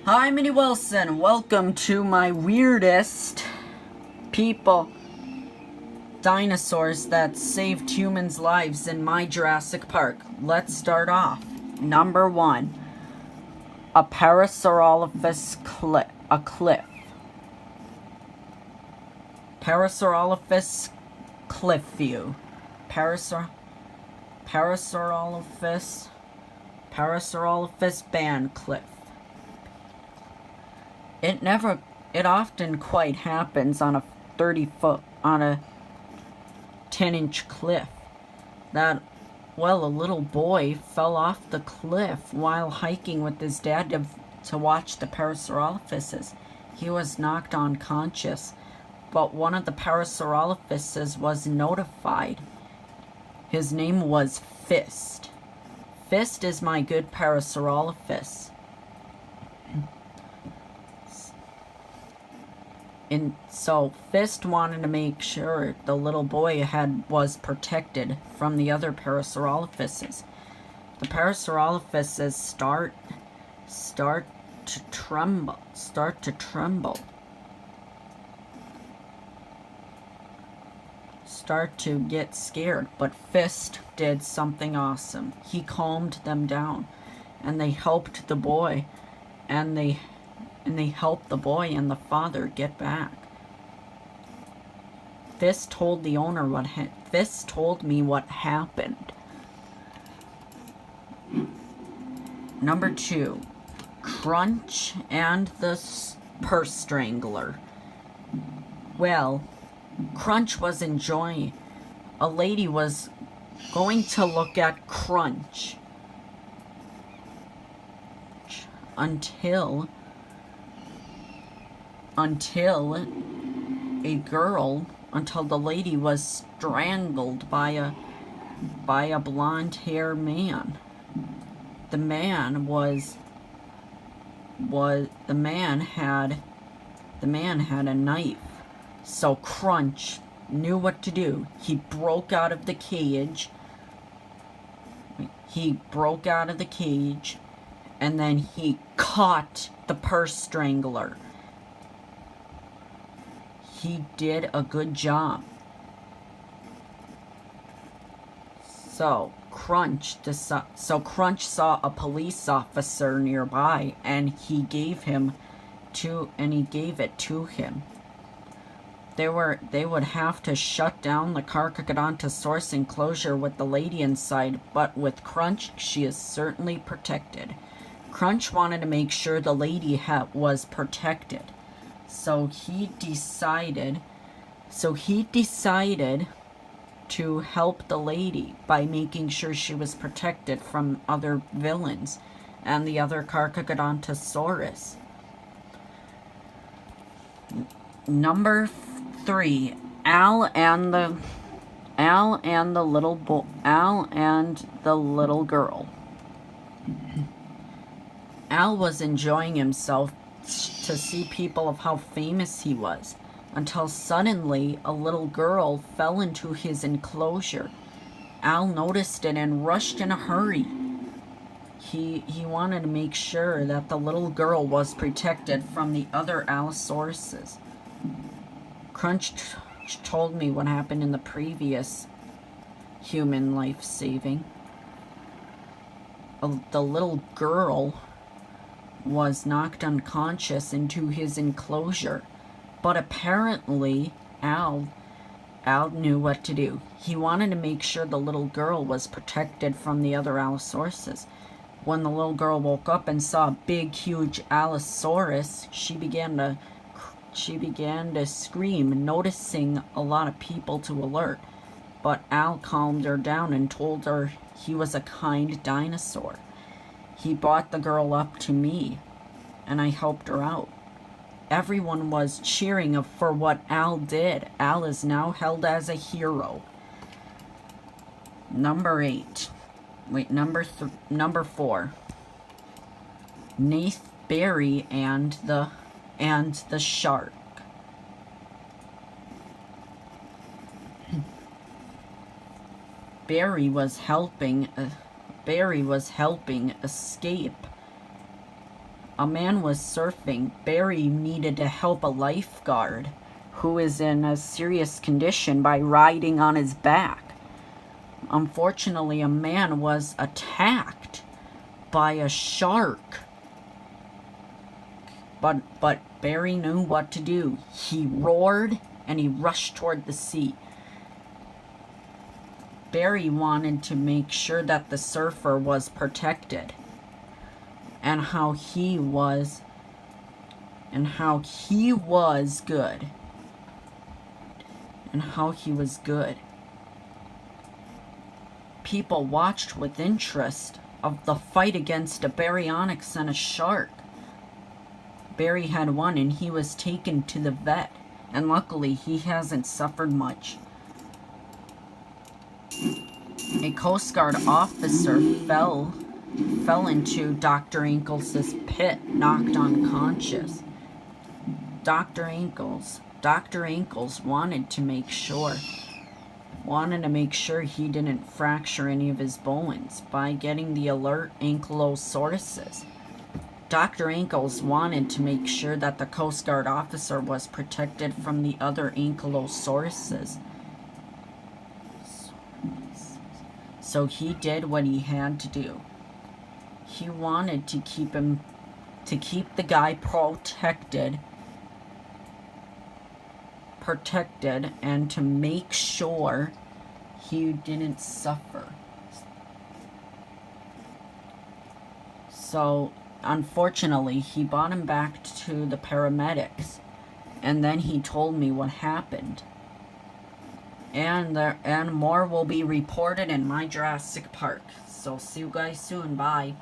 Hi, Minnie Wilson. Welcome to my weirdest people dinosaurs that saved humans' lives in my Jurassic Park. Let's start off. Number 1. A Parasaurolophus cliff. A cliff. Parasaurolophus cliff view. Parasaurolophus band cliff. It often quite happens on a 10-inch cliff that, well, a little boy fell off the cliff while hiking with his dad to watch the Parasaurolophuses. He was knocked unconscious, but one of the Parasaurolophuses was notified. His name was Fist. Fist is my good Parasaurolophus. And so Fist wanted to make sure the little boy was protected from the other Parasaurolophuses. The Parasaurolophuses start to tremble, start to get scared, but Fist did something awesome. He calmed them down, and they helped the boy, and they helped the boy and the father get back. Fist told the owner Fist told me what happened. Number 2, Crunch and the Purse Strangler. Well, Crunch was enjoying. A lady was going to look at Crunch until the lady was strangled by a blonde-haired man. The man had a knife. So Crunch knew what to do. He broke out of the cage. And then he caught the purse strangler. He did a good job. So Crunch saw a police officer nearby, and he gave it to him. They would have to shut down the Carcharodontosaurus enclosure with the lady inside, but with Crunch, she is certainly protected. Crunch wanted to make sure the lady was protected. So he decided to help the lady by making sure she was protected from other villains and the other Carcharodontosaurus. Number 3, Al and the little girl. Al was enjoying himself to see people of how famous he was, until suddenly a little girl fell into his enclosure. Al noticed it and rushed in a hurry. He wanted to make sure that the little girl was protected from the other Allosauruses. Crunch told me what happened in the previous human life saving. The little girl was knocked unconscious into his enclosure, but apparently Al knew what to do. He wanted to make sure the little girl was protected from the other Allosauruses. When the little girl woke up and saw a big, huge Allosaurus, she began to scream, noticing a lot of people to alert. But Al calmed her down and told her he was a kind dinosaur. He brought the girl up to me, and I helped her out. Everyone was cheering for what Al did. Al is now held as a hero. Number 4. Nath, Barry, and the shark. Barry was helping escape A man was surfing. Barry needed to help a lifeguard who is in a serious condition by riding on his back. Unfortunately, a man was attacked by a shark. But Barry knew what to do. He roared and he rushed toward the sea. Barry wanted to make sure that the surfer was protected, and how he was good. And how he was good. People watched with interest of the fight against a baryonyx and a shark. Barry had won and he was taken to the vet, and luckily he hasn't suffered much. A Coast Guard officer fell into Dr. Ankles' pit, knocked unconscious. Dr. Ankles wanted to make sure he didn't fracture any of his bones by getting the alert ankylosaurus. Dr. Ankles wanted to make sure that the Coast Guard officer was protected from the other ankylosauruses. So he did what he had to do. He wanted to keep the guy protected and to make sure he didn't suffer. So unfortunately, he brought him back to the paramedics, and then he told me what happened. And more will be reported in my Jurassic Park. So see you guys soon. Bye.